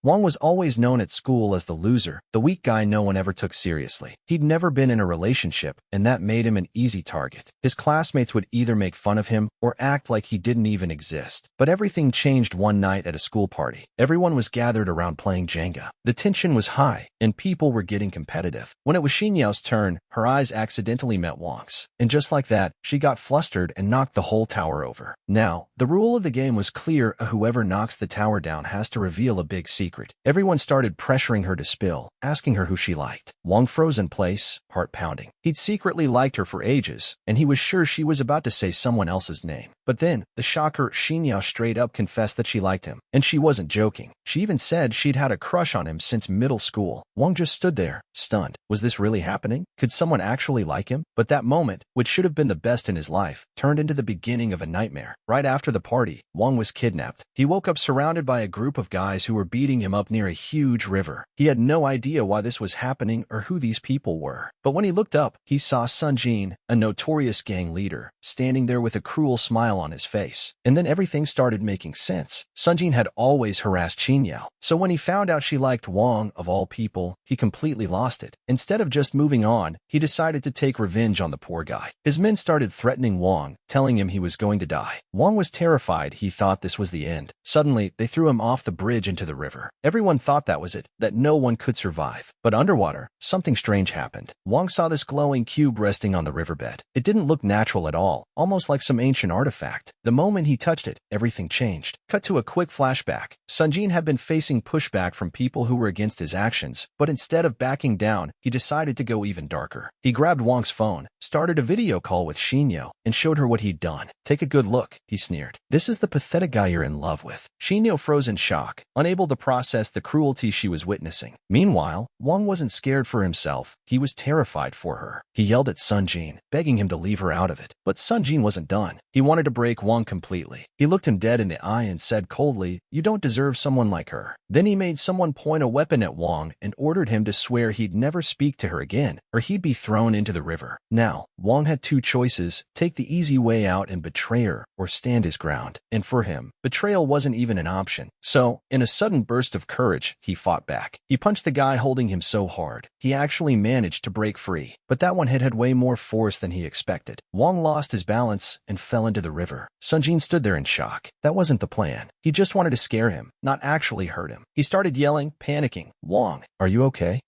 Wang was always known at school as the loser, the weak guy no one ever took seriously. He'd never been in a relationship, and that made him an easy target. His classmates would either make fun of him or act like he didn't even exist. But everything changed one night at a school party. Everyone was gathered around playing Jenga. The tension was high, and people were getting competitive. When it was Xinyao's turn, her eyes accidentally met Wang's. And just like that, she got flustered and knocked the whole tower over. Now, the rule of the game was clear: whoever knocks the tower down has to reveal a big secret. Everyone started pressuring her to spill, asking her who she liked. Wang froze in place, heart pounding. He'd secretly liked her for ages, and he was sure she was about to say someone else's name. But then, the shocker, Xinyao straight up confessed that she liked him. And she wasn't joking. She even said she'd had a crush on him since middle school. Wang just stood there, stunned. Was this really happening? Could someone actually like him? But that moment, which should have been the best in his life, turned into the beginning of a nightmare. Right after the party, Wang was kidnapped. He woke up surrounded by a group of guys who were beating him up near a huge river. He had no idea why this was happening or who these people were. But when he looked up, he saw Sun Jin, a notorious gang leader, standing there with a cruel smile on his face. And then everything started making sense. Sun Jin had always harassed Xinyao, so when he found out she liked Wang, of all people, he completely lost it. Instead of just moving on, he decided to take revenge on the poor guy. His men started threatening Wang, telling him he was going to die. Wang was terrified. He thought this was the end. Suddenly, they threw him off the bridge into the river. Everyone thought that was it, that no one could survive. But underwater, something strange happened. Wang saw this glowing cube resting on the riverbed. It didn't look natural at all, almost like some ancient artifact. The moment he touched it, everything changed. Cut to a quick flashback. Sun Jin had been facing pushback from people who were against his actions, but instead of backing down, he decided to go even darker. He grabbed Wang's phone, started a video call with Xinyao, and showed her what he'd done. "Take a good look," he sneered. "This is the pathetic guy you're in love with." Xinyao froze in shock, unable to process the cruelty she was witnessing. Meanwhile, Wang wasn't scared for himself. He was terrified for her. He yelled at Sun Jin, begging him to leave her out of it. But Sun Jin wasn't done. He wanted to break Wang completely. He looked him dead in the eye and said coldly, "You don't deserve someone like her." Then he made someone point a weapon at Wang and ordered him to swear he'd never speak to her again, or he'd be thrown into the river. Now, Wang had two choices: take the easy way out and betray her, or stand his ground. And for him, betrayal wasn't even an option. So, in a sudden burst of courage, he fought back. He punched the guy holding him so hard, he actually managed to break free. But that one hit had way more force than he expected. Wang lost his balance and fell into the river. Sun Jin stood there in shock. That wasn't the plan. He just wanted to scare him, not actually hurt him. He started yelling, panicking, "Wang, are you okay?"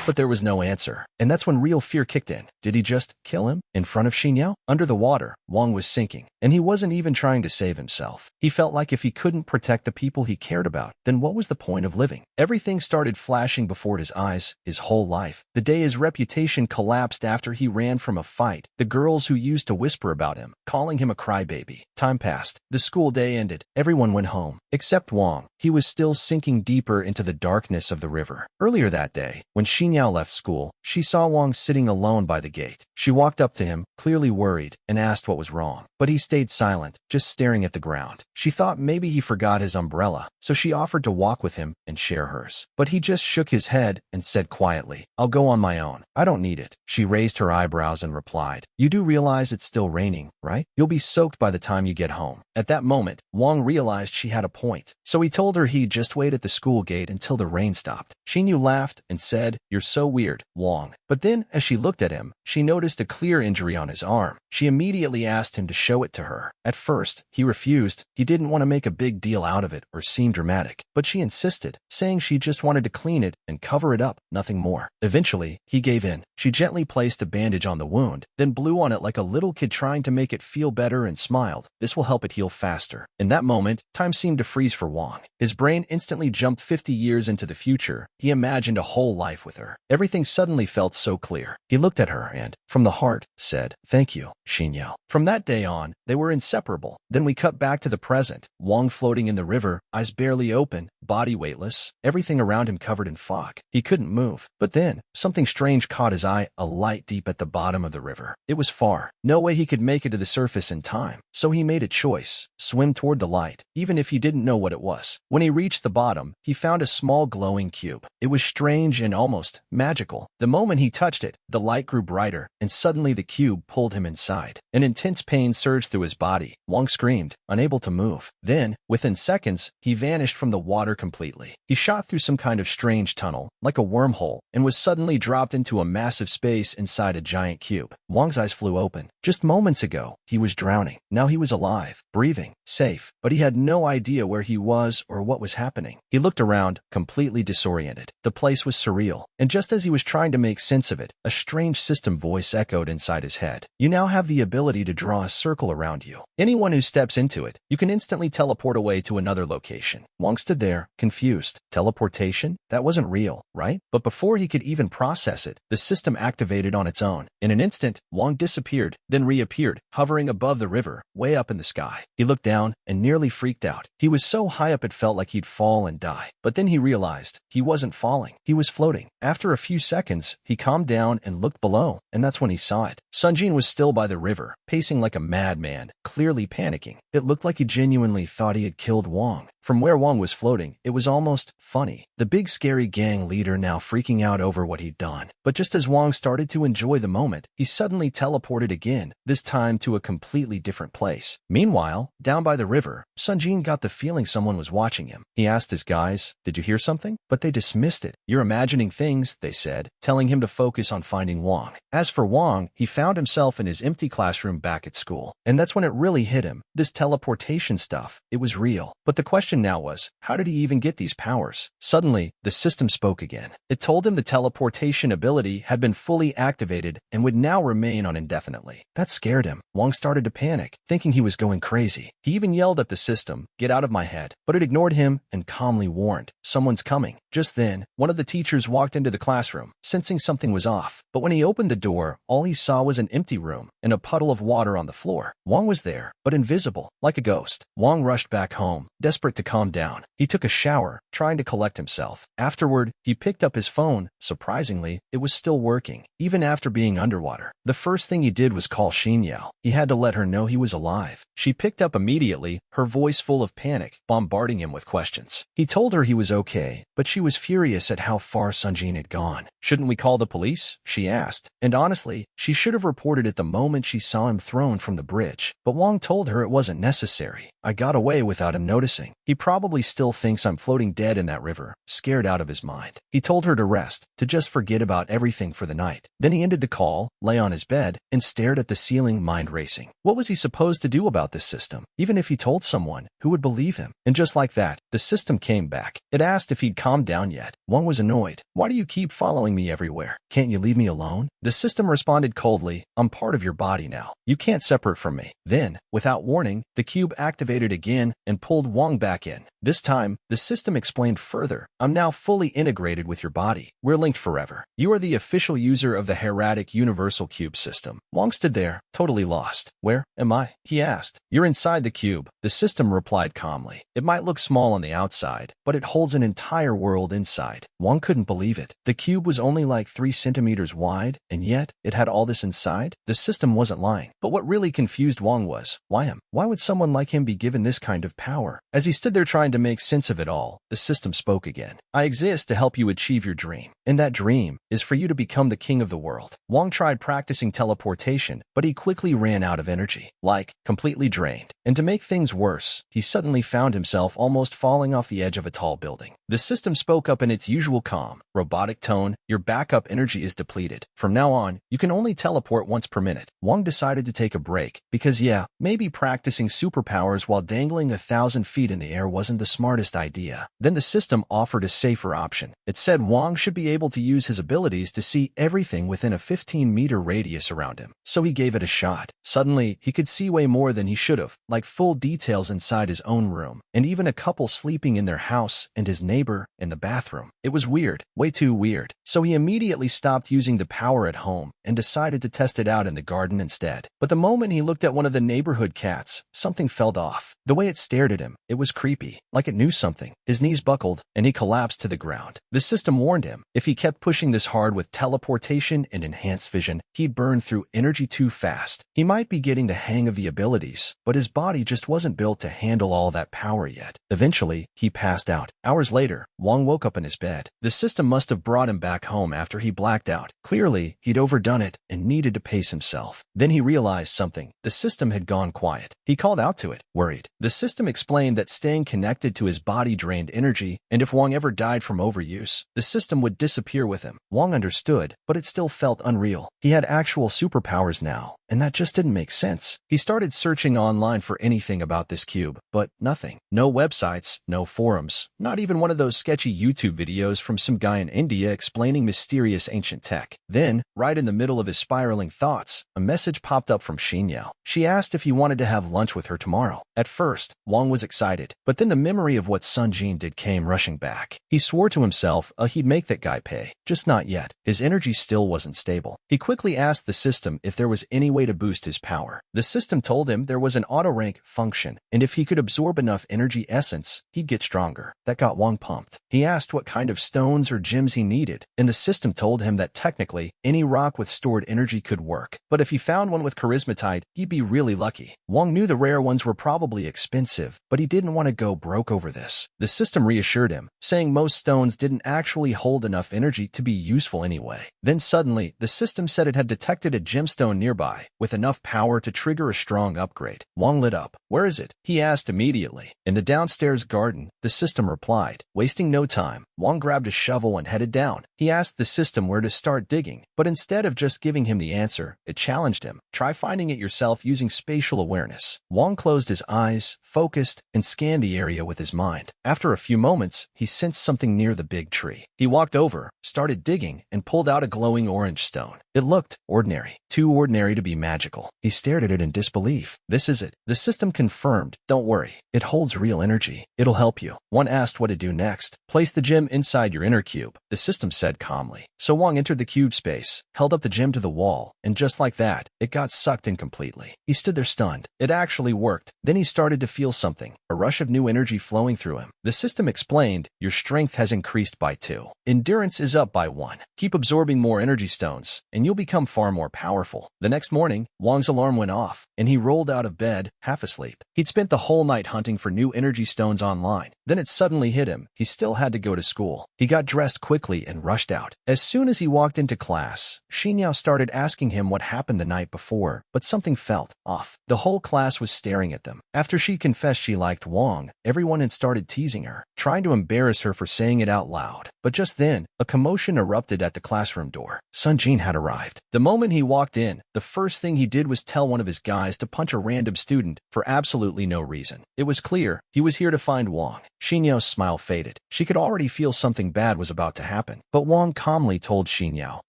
But there was no answer. And that's when real fear kicked in. Did he just kill him? In front of Xinyao? Under the water, Wang was sinking, and he wasn't even trying to save himself. He felt like if he couldn't protect the people he cared about, then what was the point of living? Everything started flashing before his eyes, his whole life. The day his reputation collapsed after he ran from a fight, the girls who used to whisper about him, calling him a crybaby. Time passed. The school day ended. Everyone went home, except Wang. He was still sinking deeper into the darkness of the river. Earlier that day, when Xinyao left school, she saw Wang sitting alone by the gate. She walked up to him, clearly worried, and asked what was wrong. But he stayed silent, just staring at the ground. She thought maybe he forgot his umbrella, so she offered to walk with him and share hers. But he just shook his head and said quietly, "I'll go on my own. I don't need it." She raised her eyebrows and replied, "You do realize it's still raining, right? You'll be soaked by the time you get home." At that moment, Wang realized she had a point. So he told her he'd just wait at the school gate until the rain stopped. Xinyao laughed and said, "You're so weird, Wang." But then, as she looked at him, she noticed a clear injury on his arm. She immediately asked him to show it to her. At first, he refused. He didn't want to make a big deal out of it or seem dramatic. But she insisted, saying she just wanted to clean it and cover it up, nothing more. Eventually, he gave in. She gently placed a bandage on the wound, then blew on it like a little kid trying to make it feel better and smiled. "This will help it heal faster." In that moment, time seemed to freeze for Wang. His brain instantly jumped 50 years into the future. He imagined a whole life with her. Everything suddenly felt so clear. He looked at her and, from the heart, said, "Thank you, Xinyao." From that day on, they were inseparable. Then we cut back to the present. Wang floating in the river, eyes barely open, body weightless, everything around him covered in fog. He couldn't move. But then, something strange caught his eye, a light deep at the bottom of the river. It was far. No way he could make it to the surface in time. So he made a choice: swim toward the light, even if he didn't know what it was. When he reached the bottom, he found a small glowing cube. It was strange and almost magical. The moment he touched it, the light grew brighter, and and suddenly the cube pulled him inside. An intense pain surged through his body. Wang screamed, unable to move. Then, within seconds, he vanished from the water completely. He shot through some kind of strange tunnel, like a wormhole, and was suddenly dropped into a massive space inside a giant cube. Wang's eyes flew open. Just moments ago, he was drowning. Now he was alive, breathing, safe, but he had no idea where he was or what was happening. He looked around, completely disoriented. The place was surreal, and just as he was trying to make sense of it, a strange system voice echoed inside his head. You now have the ability to draw a circle around you. Anyone who steps into it, you can instantly teleport away to another location. Wang stood there, confused. Teleportation? That wasn't real, right? But before he could even process it, the system activated on its own. In an instant, Wang disappeared, then reappeared, hovering above the river, way up in the sky. He looked down and nearly freaked out. He was so high up it felt like he'd fall and die. But then he realized he wasn't falling. He was floating. After a few seconds, he calmed down and looked below, and that's when he saw it. Sun Jin was still by the river, pacing like a madman, clearly panicking. It looked like he genuinely thought he had killed Wang. From where Wang was floating, it was almost funny. The big scary gang leader now freaking out over what he'd done. But just as Wang started to enjoy the moment, he suddenly teleported again, this time to a completely different place. Meanwhile, down by the river, Sun Jin got the feeling someone was watching him. He asked his guys, "Did you hear something?" But they dismissed it. "You're imagining things," they said, telling him to focus on finding Wang. As for Wang, he found himself in his empty classroom back at school. And that's when it really hit him. This teleportation stuff, it was real. But the question now was, how did he even get these powers? Suddenly, the system spoke again. It told him the teleportation ability had been fully activated and would now remain on indefinitely. That scared him. Wang started to panic, thinking he was going crazy. He even yelled at the system, "Get out of my head." But it ignored him and calmly warned, "Someone's coming." Just then, one of the teachers walked into the classroom, sensing something was off. But when he opened the door, all he saw was an empty room and a puddle of water on the floor. Wang was there, but invisible, like a ghost. Wang rushed back home, desperate to calm down. He took a shower, trying to collect himself. Afterward, he picked up his phone. Surprisingly, it was still working, even after being underwater. The first thing he did was call Xinyao. He had to let her know he was alive. She picked up immediately, her voice full of panic, bombarding him with questions. He told her he was okay, but she was furious at how far Sun Jin had gone. "Shouldn't we call the police?" she asked. And honestly, she should have reported it the moment she saw him thrown from the bridge. But Wang told her it wasn't necessary. "I got away without him noticing. He probably still thinks I'm floating dead in that river," scared out of his mind. He told her to rest, to just forget about everything for the night. Then he ended the call, lay on his bed, and stared at the ceiling, mind racing. What was he supposed to do about this system? Even if he told someone, who would believe him? And just like that, the system came back. It asked if he'd calmed down yet. Wang was annoyed. "Why do you keep following me everywhere? Can't you leave me alone?" The system responded coldly, "I'm part of your body now. You can't separate from me." Then, without warning, the cube activated again and pulled Wang back in. This time, the system explained further, "I'm now fully integrated with your body. We're linked forever. You are the official user of the Heretic Universal Cube system." Wang stood there, totally lost. "Where am I?" he asked. "You're inside the cube," the system replied calmly. "It might look small on the outside, but it holds an entire world inside." Wang couldn't believe it. The cube was only like 3 centimeters wide, and yet it had all this inside? The system wasn't lying. But what really confused Wang was, why him? Why would someone like him be given this kind of power? As he stood there trying to make sense of it all, the system spoke again. "I exist to help you achieve your dream. And that dream is for you to become the king of the world." Wang tried practicing teleportation, but he quickly ran out of energy, like completely drained. And to make things worse, he suddenly found himself almost falling off the edge of a tall building. The system spoke up in its usual calm, robotic tone, "Your backup energy is depleted. From now on, you can only teleport once per minute." Wang decided to take a break, because maybe practicing superpowers while dangling 1,000 feet in the air wasn't the smartest idea. Then the system offered a safer option. It said Wang should be able to use his abilities to see everything within a 15-meter radius around him. So he gave it a shot. Suddenly, he could see way more than he should have, like full details inside his own room, and even a couple sleeping in their house and his neighbor in the bathroom. It was weird, way too weird. So he immediately stopped using the power at home and decided to test it out in the garden instead. But the moment he looked at one of the neighborhood cats, something felt off. The way it stared at him, it was creepy, like it knew something. His knees buckled, and he collapsed to the ground. The system warned him, if he kept pushing this hard with teleportation and enhanced vision, he'd burn through energy too fast. He might be getting the hang of the abilities, but his body just wasn't built to handle all that power yet. Eventually, he passed out. Hours later, Wang woke up in his bed. bed. The system must have brought him back home after he blacked out. Clearly, he'd overdone it and needed to pace himself. Then he realized something. The system had gone quiet. He called out to it, worried. The system explained that staying connected to his body drained energy, and if Wang ever died from overuse, the system would disappear with him. Wang understood, but it still felt unreal. He had actual superpowers now, and that just didn't make sense. He started searching online for anything about this cube, but nothing. No websites, no forums, not even one of those sketchy YouTube videos from some guy in India explaining mysterious ancient tech. Then, right in the middle of his spiraling thoughts, a message popped up from Xinyao. She asked if he wanted to have lunch with her tomorrow. At first, Wang was excited, but then the memory of what Sun Jin did came rushing back. He swore to himself he'd make that guy pay, just not yet. His energy still wasn't stable. He quickly asked the system if there was any way to boost his power. The system told him there was an auto-rank function, and if he could absorb enough energy essence, he'd get stronger. That got Wang pumped. He asked what kind of stones or gems he needed, and the system told him that technically, any rock with stored energy could work, but if he found one with charismatite, he'd be really lucky. Wang knew the rare ones were probably expensive, but he didn't want to go broke over this. The system reassured him, saying most stones didn't actually hold enough energy to be useful anyway. Then suddenly, the system said it had detected a gemstone nearby, with enough power to trigger a strong upgrade. Wang lit up. Where is it? He asked immediately. In the downstairs garden, the system replied. Wasting no time, Wang grabbed a shovel and headed down. He asked the system where to start digging, but instead of just giving him the answer, it challenged him. Try finding it yourself using spatial awareness. Wang closed his eyes, focused, and scanned the area with his mind. After a few moments, he sensed something near the big tree. He walked over, started digging, and pulled out a glowing orange stone. It looked ordinary, too ordinary to be magical. He stared at it in disbelief. This is it. The system confirmed. Don't worry. It holds real energy. It'll help you. One asked what to do next. Place the gem inside your inner cube, the system said calmly. So Wang entered the cube space, held up the gem to the wall, and just like that, it got sucked in completely. He stood there stunned. It actually worked. Then he started to feel something, a rush of new energy flowing through him. The system explained, your strength has increased by 2. Endurance is up by 1. Keep absorbing more energy stones, and you'll become far more powerful. The next morning, Wang's alarm went off, and he rolled out of bed, half asleep. He'd spent the whole night hunting for new energy stones online. Then it suddenly hit him. He still had to go to school. He got dressed quickly and rushed out. As soon as he walked into class, Xinyao started asking him what happened the night before, but something felt off. The whole class was staring at them. After she confessed she liked Wang, everyone had started teasing her, trying to embarrass her for saying it out loud. But just then, a commotion erupted at the classroom door. Sun Jin had arrived. The moment he walked in, the first thing he did was tell one of his guys to punch a random student for absolutely no reason. It was clear he was here to find Wang. Xinyao's smile faded. She could already feel something bad was about to happen. But Wang calmly told Xinyao,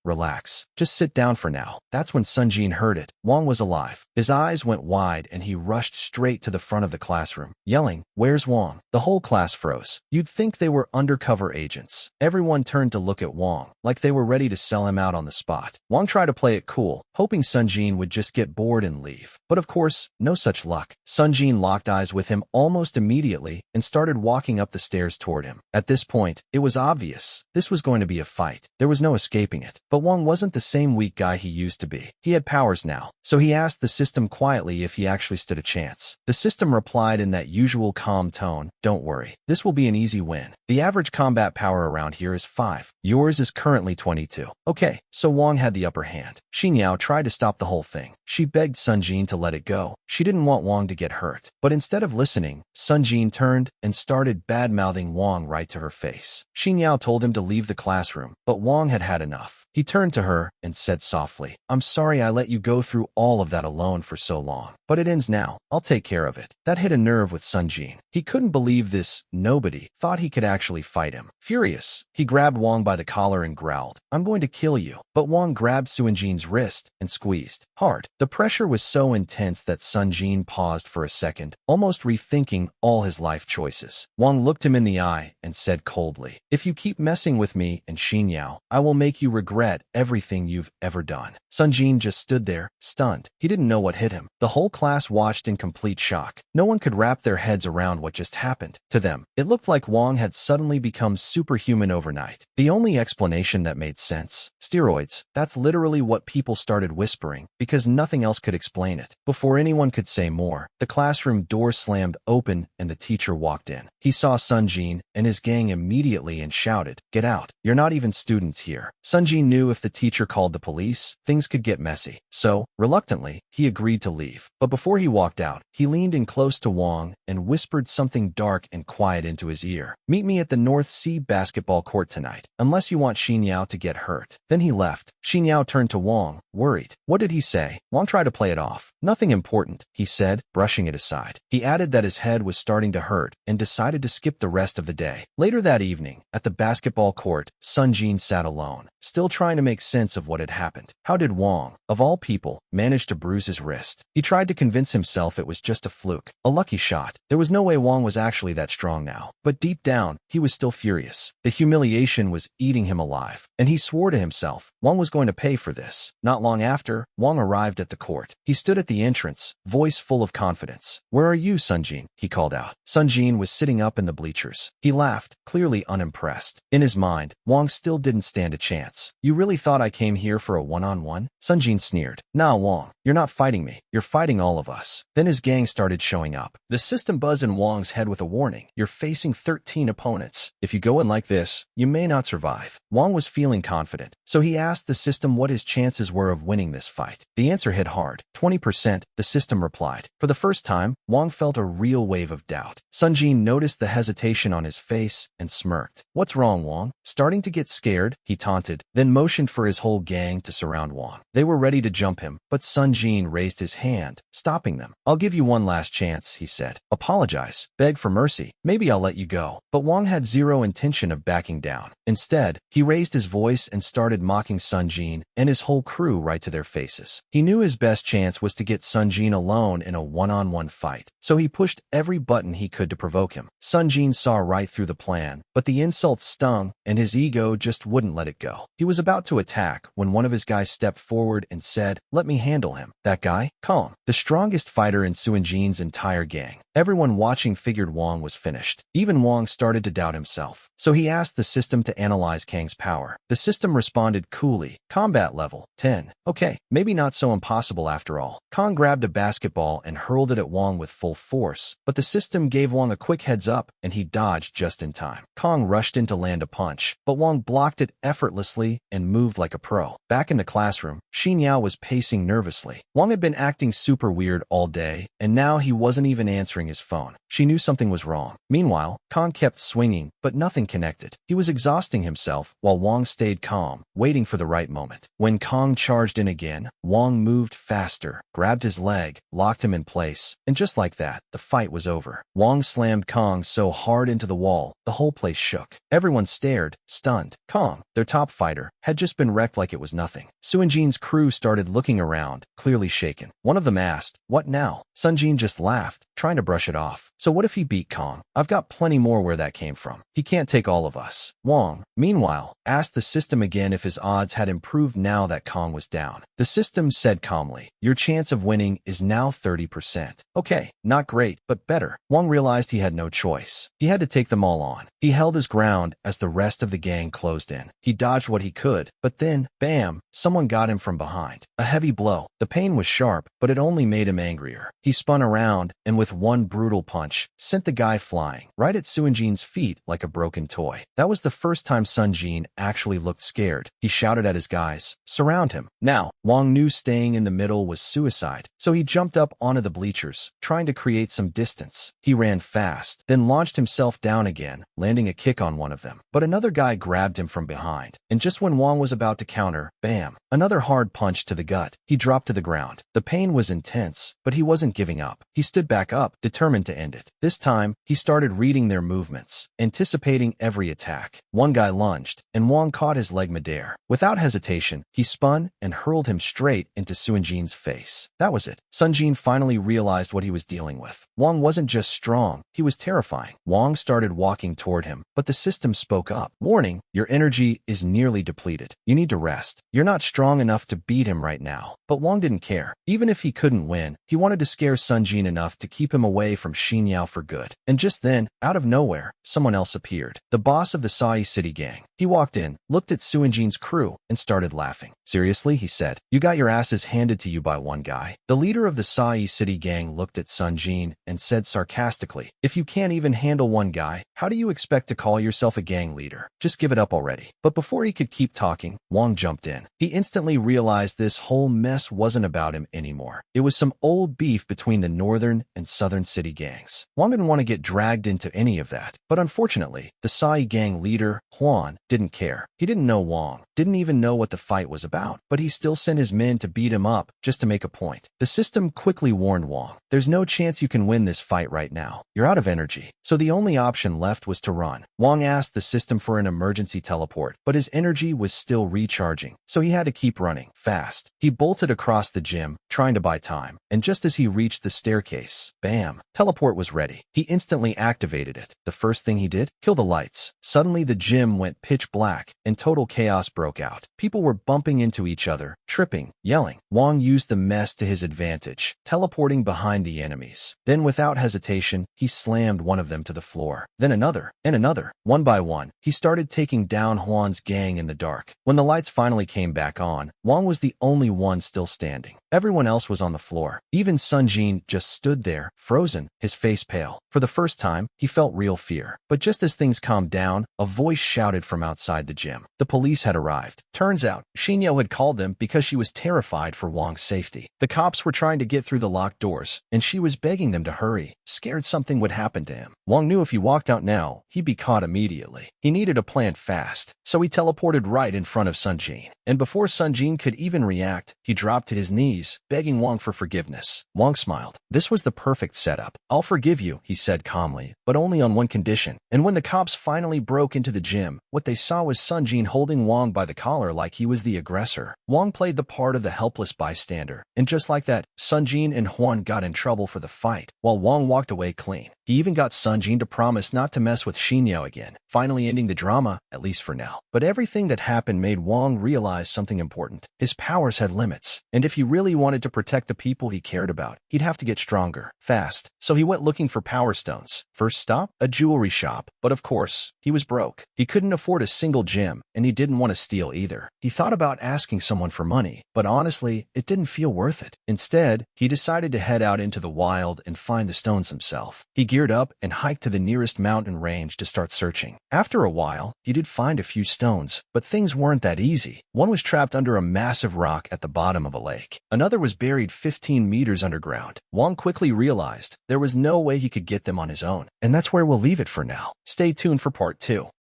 relax. Just sit down for now. That's when Sun Jin heard it. Wang was alive. His eyes went wide and he rushed straight to the front of the classroom, yelling, where's Wang? The whole class froze. You'd think they were undercover agents. Everyone turned to look at Wang, like they were ready to sell him out on the spot. Wang tried to play it cool, hoping Sun Jin would just get bored and leave. But of course, no such luck. Sun Jin locked eyes with him almost immediately and started walking up the stairs toward him. At this point, it was obvious. This was going to be a fight. There was no escaping it. But Wang wasn't the same weak guy he used to be. He had powers now, so he asked the system quietly if he actually stood a chance. The system replied in that usual calm tone, don't worry. This will be an easy win. The average combat power around here is 5. Yours is currently 22. Okay, so Wang had the upper hand. Xinyao tried to stop the whole thing. She begged Sun Jin to let it go. She didn't want Wang to get hurt. But instead of listening, Sun Jin turned and started bad-mouthing Wang right to her face. Xinyao told him to leave the classroom, but Wang had had enough. He turned to her and said softly, I'm sorry I let you go through all of that alone for so long. But it ends now. I'll take care of it. That hit a nerve with Sun Jin. He couldn't believe this. Nobody thought he could actually fight him. Furious, he grabbed Wang by the collar and growled, I'm going to kill you. But Wang grabbed Sun Jin's wrist and squeezed hard. The pressure was so intense that Sun Jin paused for a second, almost rethinking all his life choices. Wang looked him in the eye and said coldly, if you keep messing with me and Xinyao, I will make you regret everything you've ever done. Sun Jin just stood there, stunned. He didn't know what hit him. The whole class watched in complete shock. No one could wrap their heads around what just happened. To them, it looked like Wang had suddenly become superhuman overnight. The only explanation that made sense. Steroids. That's literally what people started whispering, because nothing else could explain it. Before anyone could say more, the classroom door slammed open and the teacher walked in. He saw Sun Jin and his gang immediately and shouted, "Get out. You're not even students here." Sun Jin knew if the teacher called the police, things could get messy. So, reluctantly, he agreed to leave. But before he walked out, he leaned in close to Wang and whispered something dark and quiet into his ear. "Meet me at the North Sea basketball court tonight, unless you want Xinyao to get hurt." Then he left. Xinyao turned to Wang, worried. What did he say? Wang tried to play it off. "Nothing important," he said, brushing it aside. He added that his head was starting to hurt and decided to skip the rest of the day. Later that evening, at the basketball court, Sun Jin sat alone, still trying to make sense of what had happened. How did Wang, of all people, manage to bruise his wrist? He tried to convince himself it was just a fluke, a lucky shot. There was no way Wang was actually that strong now. But deep down, he was still furious. The humiliation was eating him alive, and he swore to himself Wang was going to pay for this. Not long after, Wang arrived at the court. He stood at the entrance, voice full of confidence. "Where are you, Sun Jin?" he called out. Sun Jin was sitting up in the bleachers. He laughed, clearly unimpressed. In his mind, Wang still didn't stand a chance. "You really thought I came here for a one-on-one?" Sun Jin sneered. "Nah, Wang, you're not fighting me. You're fighting all of us." Then his gang started showing up. The system buzzed in Wang's head with a warning. "You're facing 13 opponents. If you go in like this, you may not survive." Wang was feeling confident, so he asked the system what his chances were of winning this fight. The answer hit hard. 20%, the system replied. For the first time, Wang felt a real wave of doubt. Sun Jin noticed the hesitation on his face and smirked. "What's wrong, Wang? Starting to get scared?" he taunted, then motioned for his whole gang to surround Wang. They were ready to jump him, but Sun Jin raised his hand, stopping them. "I'll give you one last chance," he said. "Apologize. Beg for mercy. Maybe I'll let you go." But Wang had zero intention of backing down. Instead, he raised his voice and started mocking Sun Jin and his whole crew right to their faces. He knew his best chance was to get Sun Jin alone in a one-on-one fight, so he pushed every button he could to provoke him. Sun Jin saw right through the plan, but the insults stung, and his ego just wouldn't let it go. He was about to attack when one of his guys stepped forward and said, "Let me handle him." That guy? Calm, the strongest fighter in Sun Jin's entire gang. Everyone watching figured Wang was finished. Even Wang started to doubt himself. So he asked the system to analyze Kang's power. The system responded coolly, "Combat level 10. Okay, maybe not so impossible after all." Kang grabbed a basketball and hurled it at Wang with full force, but the system gave Wang a quick heads up, and he dodged just in time. Kang rushed in to land a punch, but Wang blocked it effortlessly and moved like a pro. Back in the classroom, Xinyao was pacing nervously. Wang had been acting super weird all day, and now he wasn't even answering his phone. She knew something was wrong. Meanwhile, Kang kept swinging, but nothing connected. He was exhausting himself, while Wang stayed calm, waiting for the right moment. When Kang charged in again, Wang moved faster, grabbed his leg, locked him in place, and just like that, the fight was over. Wang slammed Kang so hard into the wall, the whole place shook. Everyone stared, stunned. Kang, their top fighter, had just been wrecked like it was nothing. Sun Jin's crew started looking around, clearly shaken. One of them asked, "What now?" Sun Jin just laughed, trying to brush it off. "So what if he beat Kang? I've got plenty more where that came from. He can't take all of us." Wang, meanwhile, asked the system again if his odds had improved now that Kang was down. The system said calmly, "Your chance of winning is now 30%. Okay, not great, but better." Wang realized he had no choice. He had to take them all on. He held his ground as the rest of the gang closed in. He dodged what he could, but then, bam, someone got him from behind. A heavy blow. The pain was sharp, but it only made him angrier. He spun around, and with one brutal punch, sent the guy flying, right at Sun Jin's feet like a broken toy. That was the first time Sun Jin actually looked scared. He shouted at his guys, "Surround him." Now, Wang knew staying in the middle was suicide, so he jumped up onto the bleachers, trying to create some distance. He ran fast, then launched himself down again, landing a kick on one of them. But another guy grabbed him from behind, and just when Wang was about to counter, bam, another hard punch to the gut. He dropped to the ground. The pain was intense, but he wasn't giving up. He stood back up, determined to end it. This time, he started reading their movements, anticipating every attack. One guy lunged, and Wang caught his leg midair. Without hesitation, he spun and hurled him straight into Sun Jin's face. That was it. Sun Jin finally realized what he was dealing with. Wang wasn't just strong, he was terrifying. Wang started walking toward him, but the system spoke up. "Warning, your energy is nearly depleted. You need to rest. You're not strong enough to beat him right now." But Wang didn't care. Even if he couldn't win, he wanted to scare Sun Jin enough to keep him away away from Xinyao for good. And just then, out of nowhere, someone else appeared. The boss of the Sai City gang. He walked in, looked at Sun Jin's crew, and started laughing. Seriously, he said, you got your asses handed to you by one guy. The leader of the Sai City gang looked at Sun Jin and said sarcastically, if you can't even handle one guy, how do you expect to call yourself a gang leader? Just give it up already. But before he could keep talking, Wang jumped in. He instantly realized this whole mess wasn't about him anymore. It was some old beef between the northern and southern city gangs. Wang didn't want to get dragged into any of that, but unfortunately, the Sai gang leader, Huan, didn't care. He didn't know Wang, didn't even know what the fight was about, but he still sent his men to beat him up just to make a point. The system quickly warned Wang, there's no chance you can win this fight right now. You're out of energy. So the only option left was to run. Wang asked the system for an emergency teleport, but his energy was still recharging, so he had to keep running fast. He bolted across the gym, trying to buy time, and just as he reached the staircase, bam, teleport was ready. He instantly activated it. The first thing he did? Kill the lights. Suddenly the gym went pitch black, and total chaos broke out. People were bumping into each other, tripping, yelling. Wang used the mess to his advantage, teleporting behind the enemies. Then without hesitation, he slammed one of them to the floor. Then another, and another. One by one, he started taking down Huan's gang in the dark. When the lights finally came back on, Wang was the only one still standing. Everyone else was on the floor. Even Sun Jin just stood there, frozen, his face pale. For the first time, he felt real fear. But just as things calmed down, a voice shouted from outside the gym. The police had arrived. Turns out, Xinyao had called them because she was terrified for Wang's safety. The cops were trying to get through the locked doors, and she was begging them to hurry, scared something would happen to him. Wang knew if he walked out now, he'd be caught immediately. He needed a plan fast, so he teleported right in front of Sun Jin. And before Sun Jin could even react, he dropped to his knees, begging Wang for forgiveness. Wang smiled. This was the perfect setup. I'll forgive you, he said calmly, but only on one condition. And when the cops finally broke into the gym, what they saw was Sun Jin holding Wang by the collar like he was the aggressor. Wang played the part of the helpless bystander. And just like that, Sun Jin and Huan got in trouble for the fight, while Wang walked away clean. He even got Sun Jin to promise not to mess with Xinyao again, finally ending the drama, at least for now. But everything that happened made Wang realize something important. His powers had limits, and if he really wanted to protect the people he cared about, he'd have to get stronger, fast. So he went looking for power stones. First stop? A jewelry shop. But of course, he was broke. He couldn't afford a single gem, and he didn't want to steal either. He thought about asking someone for money, but honestly, it didn't feel worth it. Instead, he decided to head out into the wild and find the stones himself. He geared up and hiked to the nearest mountain range to start searching. After a while, he did find a few stones, but things weren't that easy. One was trapped under a massive rock at the bottom of a lake. Another was buried 15 meters underground. Wang quickly realized there was no way he could get them on his own. And that's where we'll leave it for now. Stay tuned for part 2.